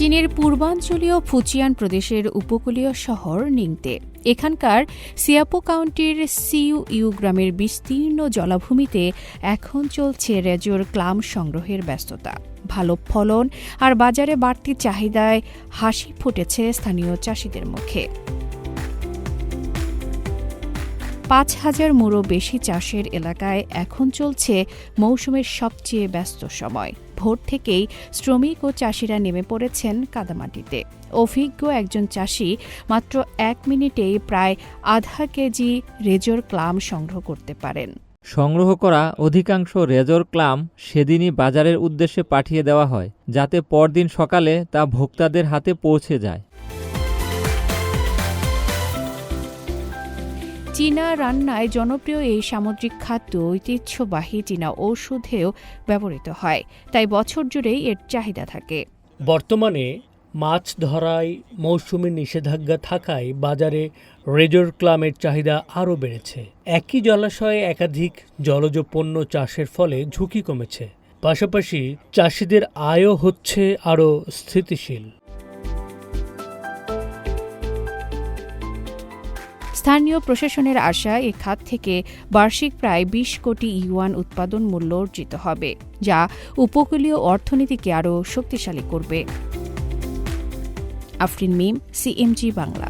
চীনের পূর্বাঞ্চলীয় ফুজিয়ান প্রদেশের উপকূলীয় শহর নিংতে। এখানকার সিয়াপো কাউন্টির সিইউ গ্রামের বিস্তীর্ণ জলাভূমিতে এখন চলছে রেজর ক্লাম সংগ্রহের ব্যস্ততা। ভালো ফলন আর বাজারে বাড়তি চাহিদায় হাসি ফুটেছে স্থানীয় চাষিদের মুখে। ৫,০০০ মুড়ো বেশি চাষের এলাকায় এখন চলছে মৌসুমের সবচেয়ে ব্যস্ত সময়। ভোর থেকেই শ্রমিক ও চাষিরা নেমে পড়েছেন কাদামাটিতে। অভিজ্ঞ একজন চাষি মাত্র ১ মিনিটেই প্রায় আধা কেজি রেজর ক্লাম সংগ্রহ করতে পারেন। সংগ্রহ করা অধিকাংশ রেজর ক্লাম সেদিনই বাজারের উদ্দেশ্যে পাঠিয়ে দেওয়া হয়, যাতে পরদিন সকালে তা ভোক্তাদের হাতে পৌঁছে যায়। চীনা রান্নায় জনপ্রিয় এই সামুদ্রিক খাদ্য ঐতিহ্যবাহী চীনা ঔষধেও ব্যবহৃত হয়, তাই বছর জুড়েই এর চাহিদা থাকে। বর্তমানে মাছ ধরায় মৌসুমি নিষেধাজ্ঞা থাকায় বাজারে রেজর ক্লামের চাহিদা আরও বেড়েছে। একই জলাশয়ে একাধিক জলজ পণ্য চাষের ফলে ঝুঁকি কমেছে, পাশাপাশি চাষিদের আয়ও হচ্ছে আরও স্থিতিশীল। স্থানীয় প্রশাসনের আশা এ খাত থেকে বার্ষিক প্রায় ২০ কোটি ইউয়ান উৎপাদন মূল্য অর্জিত হবে, যা উপকূলীয় অর্থনীতিকে আরও শক্তিশালী করবে। আফরিন মিম, সিএমজি বাংলা।